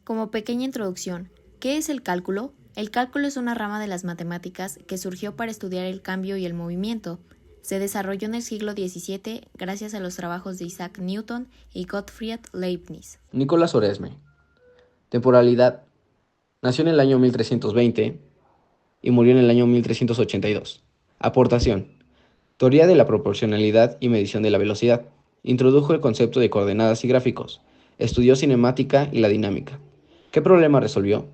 Como pequeña introducción, ¿qué es el cálculo? El cálculo es una rama de las matemáticas que surgió para estudiar el cambio y el movimiento. Se desarrolló en el siglo XVII gracias a los trabajos de Isaac Newton y Gottfried Leibniz. Nicolás Oresme. Temporalidad. Nació en el año 1320 y murió en el año 1382. Aportación. Teoría de la proporcionalidad y medición de la velocidad. Introdujo el concepto de coordenadas y gráficos. Estudió cinemática y la dinámica. ¿Qué problema resolvió?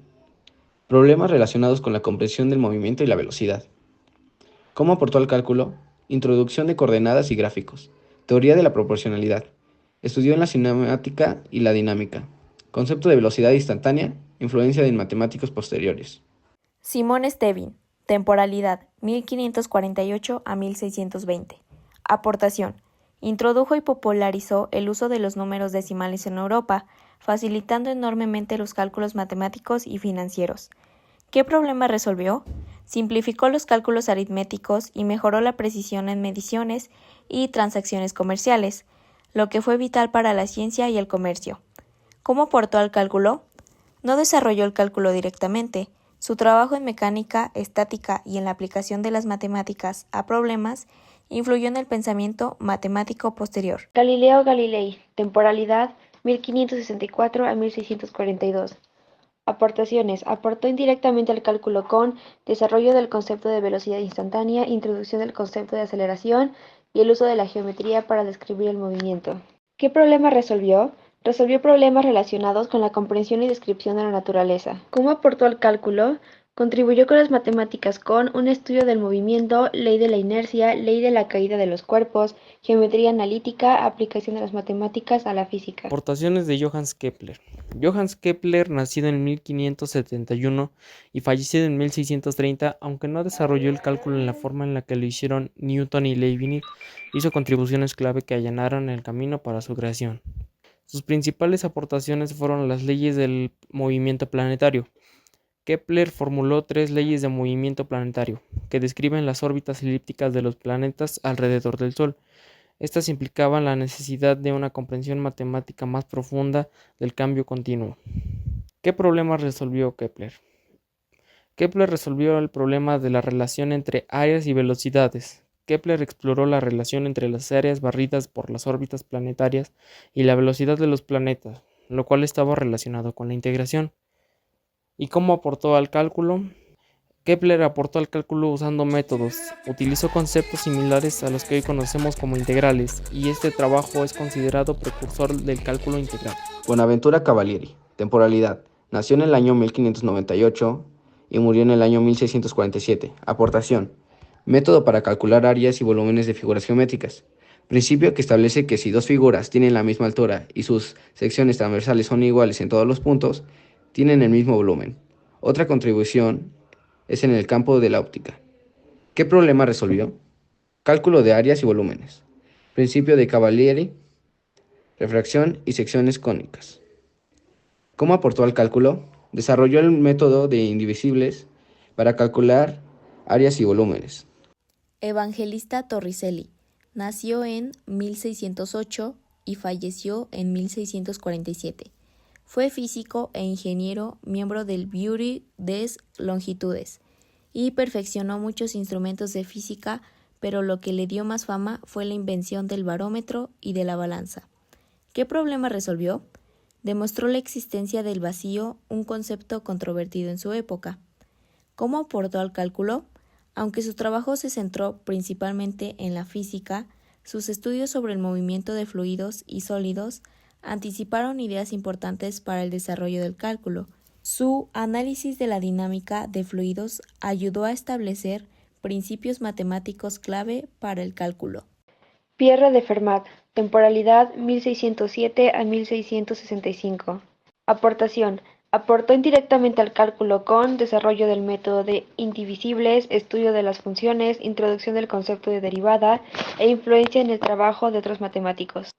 Problemas relacionados con la comprensión del movimiento y la velocidad. ¿Cómo aportó al cálculo? Introducción de coordenadas y gráficos. Teoría de la proporcionalidad. Estudió en la cinemática y la dinámica. Concepto de velocidad instantánea. Influencia en matemáticos posteriores. Simón Stevin. Temporalidad, 1548 a 1620. Aportación. Introdujo y popularizó el uso de los números decimales en Europa, facilitando enormemente los cálculos matemáticos y financieros. ¿Qué problema resolvió? Simplificó los cálculos aritméticos y mejoró la precisión en mediciones y transacciones comerciales, lo que fue vital para la ciencia y el comercio. ¿Cómo aportó al cálculo? No desarrolló el cálculo directamente. Su trabajo en mecánica, estática y en la aplicación de las matemáticas a problemas influyó en el pensamiento matemático posterior. Galileo Galilei, temporalidad 1564 a 1642. Aportaciones. Aportó indirectamente al cálculo con desarrollo del concepto de velocidad instantánea, introducción del concepto de aceleración y el uso de la geometría para describir el movimiento. ¿Qué problema resolvió? Resolvió problemas relacionados con la comprensión y descripción de la naturaleza. ¿Cómo aportó al cálculo? Contribuyó con las matemáticas con un estudio del movimiento, ley de la inercia, ley de la caída de los cuerpos, geometría analítica, aplicación de las matemáticas a la física. Aportaciones de Johannes Kepler. Johannes Kepler, nacido en 1571 y fallecido en 1630, aunque no desarrolló el cálculo en la forma en la que lo hicieron Newton y Leibniz, hizo contribuciones clave que allanaron el camino para su creación. Sus principales aportaciones fueron las leyes del movimiento planetario. Kepler formuló 3 leyes de movimiento planetario, que describen las órbitas elípticas de los planetas alrededor del Sol. Estas implicaban la necesidad de una comprensión matemática más profunda del cambio continuo. ¿Qué problemas resolvió Kepler? Kepler resolvió el problema de la relación entre áreas y velocidades. Kepler exploró la relación entre las áreas barridas por las órbitas planetarias y la velocidad de los planetas, lo cual estaba relacionado con la integración. ¿Y cómo aportó al cálculo? Kepler aportó al cálculo usando métodos, utilizó conceptos similares a los que hoy conocemos como integrales, y este trabajo es considerado precursor del cálculo integral. Bonaventura Cavalieri. Temporalidad. Nació en el año 1598 y murió en el año 1647. Aportación. Método para calcular áreas y volúmenes de figuras geométricas. Principio que establece que si dos figuras tienen la misma altura y sus secciones transversales son iguales en todos los puntos, tienen el mismo volumen. Otra contribución es en el campo de la óptica. ¿Qué problema resolvió? Cálculo de áreas y volúmenes. Principio de Cavalieri, refracción y secciones cónicas. ¿Cómo aportó al cálculo? Desarrolló el método de indivisibles para calcular áreas y volúmenes. Evangelista Torricelli. Nació en 1608 y falleció en 1647. Fue físico e ingeniero, miembro del Bureau des Longitudes, y perfeccionó muchos instrumentos de física, pero lo que le dio más fama fue la invención del barómetro y de la balanza. ¿Qué problema resolvió? Demostró la existencia del vacío, un concepto controvertido en su época. ¿Cómo aportó al cálculo? Aunque su trabajo se centró principalmente en la física, sus estudios sobre el movimiento de fluidos y sólidos anticiparon ideas importantes para el desarrollo del cálculo. Su análisis de la dinámica de fluidos ayudó a establecer principios matemáticos clave para el cálculo. Pierre de Fermat, temporalidad 1607 a 1665. Aportación. Aportó indirectamente al cálculo con desarrollo del método de indivisibles, estudio de las funciones, introducción del concepto de derivada e influencia en el trabajo de otros matemáticos.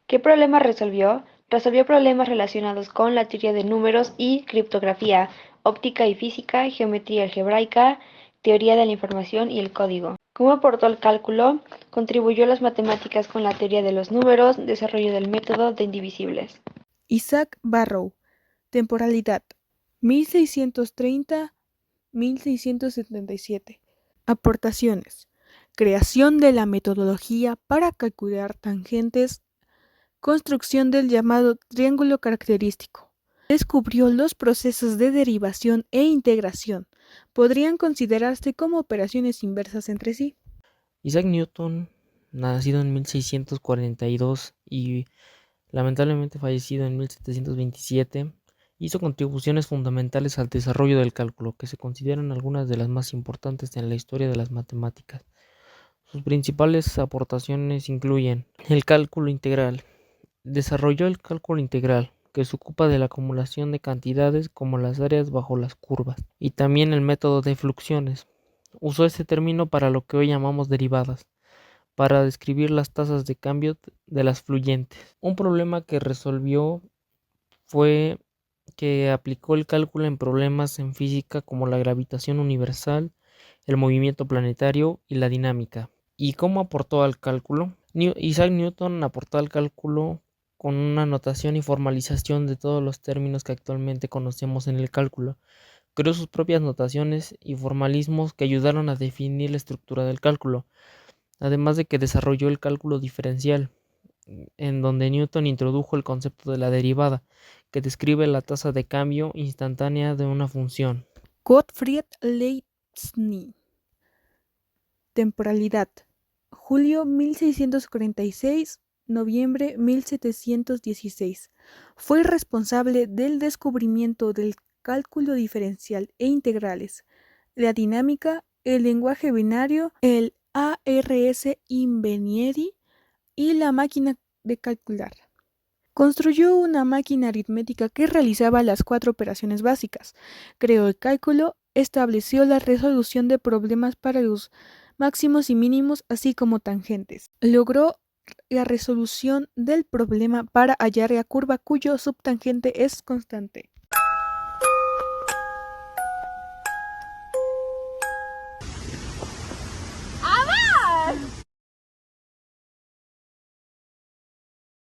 ¿Qué problema resolvió? Resolvió problemas relacionados con la teoría de números y criptografía. óptica y física, geometría algebraica, teoría de la información y el código. ¿Cómo aportó al cálculo? Contribuyó a las matemáticas con la teoría de los números, desarrollo del método de indivisibles. Isaac Barrow. Temporalidad 1630-1677. Aportaciones. Creación de la metodología para calcular tangentes. Construcción del llamado triángulo característico. Descubrió los procesos de derivación e integración. Podrían considerarse como operaciones inversas entre sí. Isaac Newton, nacido en 1642 y lamentablemente fallecido en 1727, hizo contribuciones fundamentales al desarrollo del cálculo, que se consideran algunas de las más importantes en la historia de las matemáticas. Sus principales aportaciones incluyen el cálculo integral. Desarrolló el cálculo integral, que se ocupa de la acumulación de cantidades como las áreas bajo las curvas, y también el método de fluxiones. Usó este término para lo que hoy llamamos derivadas, para describir las tasas de cambio de las fluyentes. Un problema que resolvió fue que aplicó el cálculo en problemas en física como la gravitación universal, el movimiento planetario y la dinámica. ¿Y cómo aportó al cálculo? Isaac Newton aportó al cálculo con una notación y formalización de todos los términos que actualmente conocemos en el cálculo. Creó sus propias notaciones y formalismos que ayudaron a definir la estructura del cálculo, además de que desarrolló el cálculo diferencial, en donde Newton introdujo el concepto de la derivada, que describe la tasa de cambio instantánea de una función. Gottfried Leibniz. Temporalidad. Julio 1646, noviembre 1716. Fue responsable del descubrimiento del cálculo diferencial e integrales, la dinámica, el lenguaje binario, el ARS Invernieri y la máquina de calcular. Construyó una máquina aritmética que realizaba las 4 operaciones básicas. Creó el cálculo, estableció la resolución de problemas para los máximos y mínimos, así como tangentes. Logró la resolución del problema para hallar la curva cuyo subtangente es constante.